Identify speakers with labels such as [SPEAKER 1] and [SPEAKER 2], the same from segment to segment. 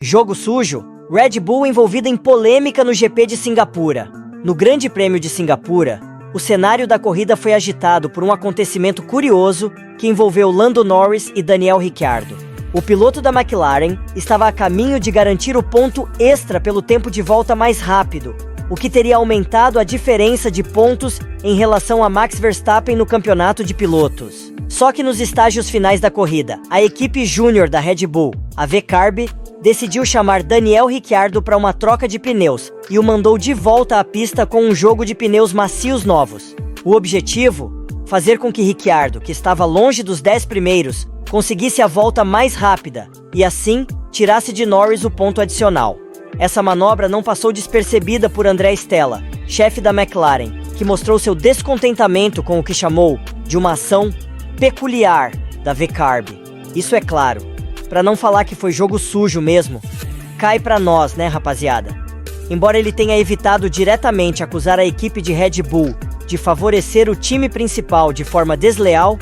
[SPEAKER 1] Jogo sujo? Red Bull envolvida em polêmica no GP de Singapura. No Grande Prêmio de Singapura, o cenário da corrida foi agitado por um acontecimento curioso que envolveu Lando Norris e Daniel Ricciardo. O piloto da McLaren estava a caminho de garantir o ponto extra pelo tempo de volta mais rápido, o que teria aumentado a diferença de pontos em relação a Max Verstappen no campeonato de pilotos. Só que nos estágios finais da corrida, a equipe júnior da Red Bull, a VCARB, decidiu chamar Daniel Ricciardo para uma troca de pneus e o mandou de volta à pista com um jogo de pneus macios novos. O objetivo? Fazer com que Ricciardo, que estava longe dos 10 primeiros, conseguisse a volta mais rápida e, assim, tirasse de Norris o ponto adicional. Essa manobra não passou despercebida por André Stella, chefe da McLaren, que mostrou seu descontentamento com o que chamou de uma ação peculiar da VCARB. Isso é claro, para não falar que foi jogo sujo mesmo, cai pra nós, né, rapaziada? Embora ele tenha evitado diretamente acusar a equipe de Red Bull de favorecer o time principal de forma desleal,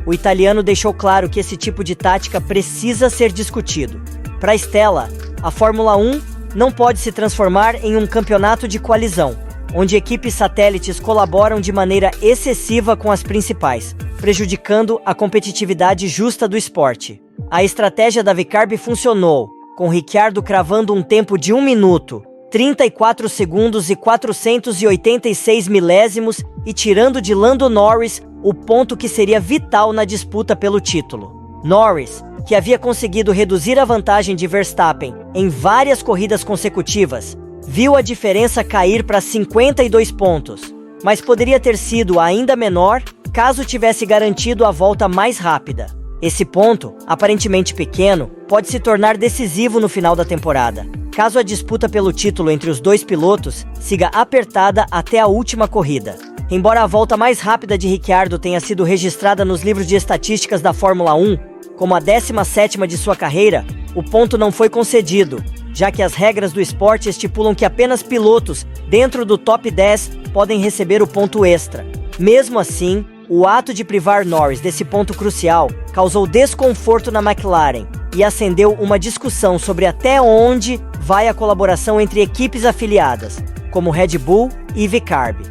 [SPEAKER 1] o italiano deixou claro que esse tipo de tática precisa ser discutido. Para Stella, a Fórmula 1 não pode se transformar em um campeonato de coalizão, onde equipes satélites colaboram de maneira excessiva com as principais, prejudicando a competitividade justa do esporte. A estratégia da VCARB funcionou, com Ricciardo cravando um tempo de 1 minuto, 34 segundos e 486 milésimos e tirando de Lando Norris o ponto que seria vital na disputa pelo título. Norris, que havia conseguido reduzir a vantagem de Verstappen em várias corridas consecutivas, viu a diferença cair para 52 pontos, mas poderia ter sido ainda menor caso tivesse garantido a volta mais rápida. Esse ponto, aparentemente pequeno, pode se tornar decisivo no final da temporada, caso a disputa pelo título entre os dois pilotos siga apertada até a última corrida. Embora a volta mais rápida de Ricciardo tenha sido registrada nos livros de estatísticas da Fórmula 1, como a 17ª de sua carreira, o ponto não foi concedido, já que as regras do esporte estipulam que apenas pilotos dentro do top 10 podem receber o ponto extra. Mesmo assim, o ato de privar Norris desse ponto crucial causou desconforto na McLaren e acendeu uma discussão sobre até onde vai a colaboração entre equipes afiliadas, como Red Bull e VCARB.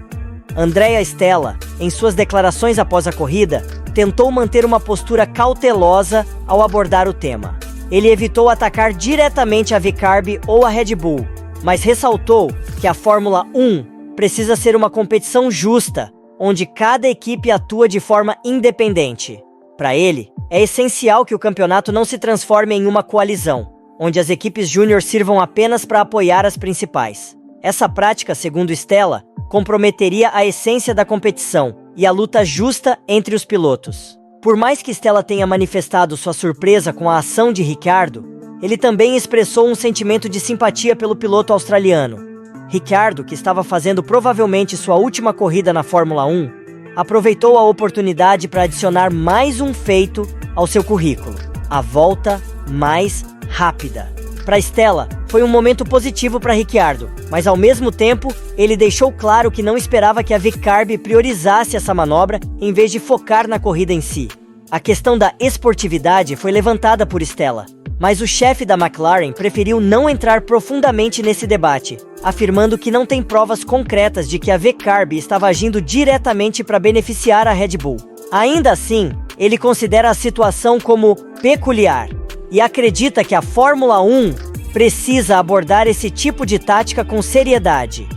[SPEAKER 1] Andrea Stella, em suas declarações após a corrida, tentou manter uma postura cautelosa ao abordar o tema. Ele evitou atacar diretamente a VCARB ou a Red Bull, mas ressaltou que a Fórmula 1 precisa ser uma competição justa, onde cada equipe atua de forma independente. Para ele, é essencial que o campeonato não se transforme em uma coalizão, onde as equipes júnior sirvam apenas para apoiar as principais. Essa prática, segundo Stella, comprometeria a essência da competição e a luta justa entre os pilotos. Por mais que Stella tenha manifestado sua surpresa com a ação de Ricciardo, ele também expressou um sentimento de simpatia pelo piloto australiano. Ricciardo, que estava fazendo provavelmente sua última corrida na Fórmula 1, aproveitou a oportunidade para adicionar mais um feito ao seu currículo: a volta mais rápida. Para Stella, foi um momento positivo para Ricciardo, mas ao mesmo tempo, ele deixou claro que não esperava que a VCARB priorizasse essa manobra em vez de focar na corrida em si. A questão da esportividade foi levantada por Stella, mas o chefe da McLaren preferiu não entrar profundamente nesse debate, afirmando que não tem provas concretas de que a VCARB estava agindo diretamente para beneficiar a Red Bull. Ainda assim, ele considera a situação como peculiar e acredita que a Fórmula 1 precisa abordar esse tipo de tática com seriedade.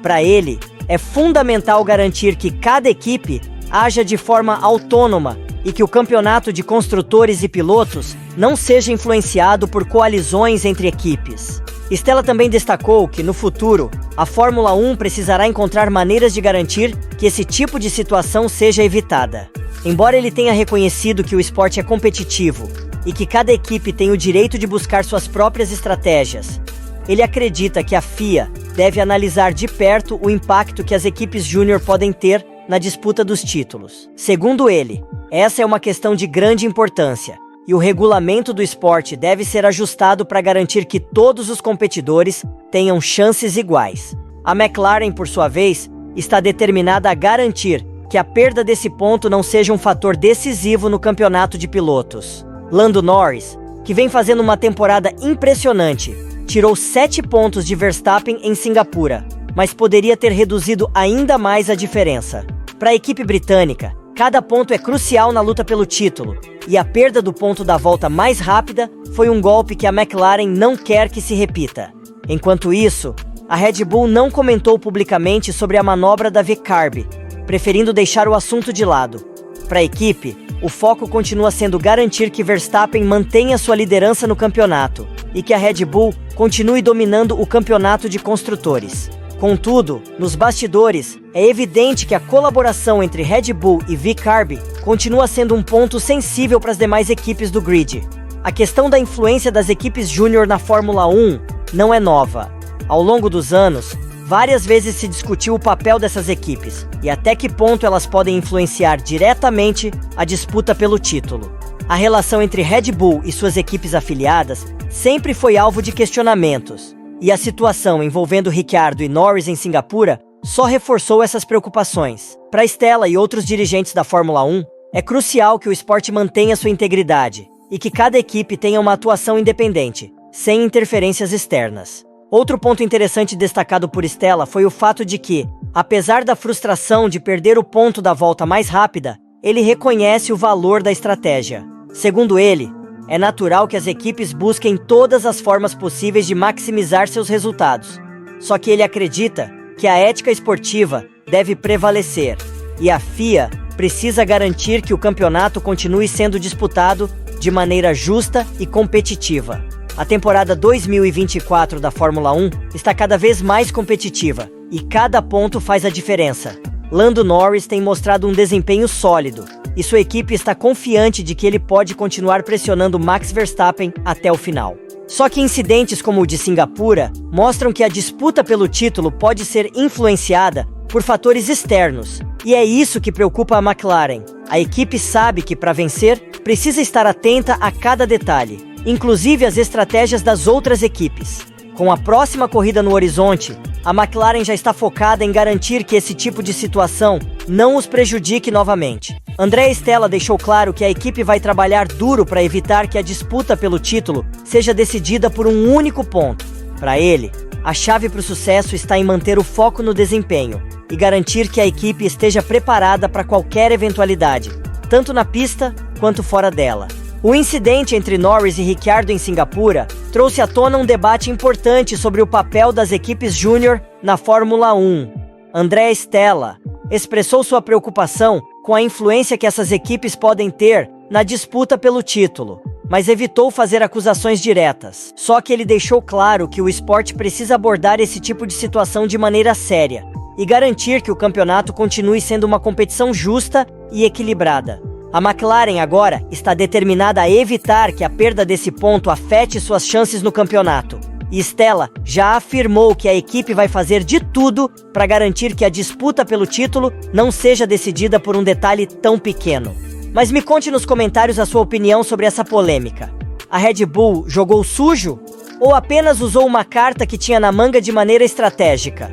[SPEAKER 1] Para ele, é fundamental garantir que cada equipe haja de forma autônoma e que o campeonato de construtores e pilotos não seja influenciado por coalizões entre equipes. Stella também destacou que, no futuro, a Fórmula 1 precisará encontrar maneiras de garantir que esse tipo de situação seja evitada. Embora ele tenha reconhecido que o esporte é competitivo e que cada equipe tem o direito de buscar suas próprias estratégias, ele acredita que a FIA deve analisar de perto o impacto que as equipes júnior podem ter na disputa dos títulos. Segundo ele, essa é uma questão de grande importância, e o regulamento do esporte deve ser ajustado para garantir que todos os competidores tenham chances iguais. A McLaren, por sua vez, está determinada a garantir que a perda desse ponto não seja um fator decisivo no campeonato de pilotos. Lando Norris, que vem fazendo uma temporada impressionante, tirou 7 pontos de Verstappen em Singapura, mas poderia ter reduzido ainda mais a diferença. Para a equipe britânica, cada ponto é crucial na luta pelo título, e a perda do ponto da volta mais rápida foi um golpe que a McLaren não quer que se repita. Enquanto isso, a Red Bull não comentou publicamente sobre a manobra da VCARB, preferindo deixar o assunto de lado. Para a equipe, o foco continua sendo garantir que Verstappen mantenha sua liderança no campeonato e que a Red Bull continue dominando o campeonato de construtores. Contudo, nos bastidores, é evidente que a colaboração entre Red Bull e VCARB continua sendo um ponto sensível para as demais equipes do grid. A questão da influência das equipes júnior na Fórmula 1 não é nova. Ao longo dos anos, várias vezes se discutiu o papel dessas equipes e até que ponto elas podem influenciar diretamente a disputa pelo título. A relação entre Red Bull e suas equipes afiliadas sempre foi alvo de questionamentos, e a situação envolvendo Ricciardo e Norris em Singapura só reforçou essas preocupações. Para Stella e outros dirigentes da Fórmula 1, é crucial que o esporte mantenha sua integridade e que cada equipe tenha uma atuação independente, sem interferências externas. Outro ponto interessante destacado por Stella foi o fato de que, apesar da frustração de perder o ponto da volta mais rápida, ele reconhece o valor da estratégia. Segundo ele, é natural que as equipes busquem todas as formas possíveis de maximizar seus resultados. Só que ele acredita que a ética esportiva deve prevalecer, e a FIA precisa garantir que o campeonato continue sendo disputado de maneira justa e competitiva. A temporada 2024 da Fórmula 1 está cada vez mais competitiva, e cada ponto faz a diferença. Lando Norris tem mostrado um desempenho sólido, e sua equipe está confiante de que ele pode continuar pressionando Max Verstappen até o final. Só que incidentes como o de Singapura mostram que a disputa pelo título pode ser influenciada por fatores externos, e é isso que preocupa a McLaren. A equipe sabe que, para vencer, precisa estar atenta a cada detalhe, inclusive as estratégias das outras equipes. Com a próxima corrida no horizonte, a McLaren já está focada em garantir que esse tipo de situação não os prejudique novamente. André Stella deixou claro que a equipe vai trabalhar duro para evitar que a disputa pelo título seja decidida por um único ponto. Para ele, a chave para o sucesso está em manter o foco no desempenho e garantir que a equipe esteja preparada para qualquer eventualidade, tanto na pista quanto fora dela. O incidente entre Norris e Ricciardo em Singapura trouxe à tona um debate importante sobre o papel das equipes júnior na Fórmula 1. André Stella expressou sua preocupação com a influência que essas equipes podem ter na disputa pelo título, mas evitou fazer acusações diretas. Só que ele deixou claro que o esporte precisa abordar esse tipo de situação de maneira séria e garantir que o campeonato continue sendo uma competição justa e equilibrada. A McLaren agora está determinada a evitar que a perda desse ponto afete suas chances no campeonato. E Stella já afirmou que a equipe vai fazer de tudo para garantir que a disputa pelo título não seja decidida por um detalhe tão pequeno. Mas me conte nos comentários a sua opinião sobre essa polêmica. A Red Bull jogou sujo ou apenas usou uma carta que tinha na manga de maneira estratégica?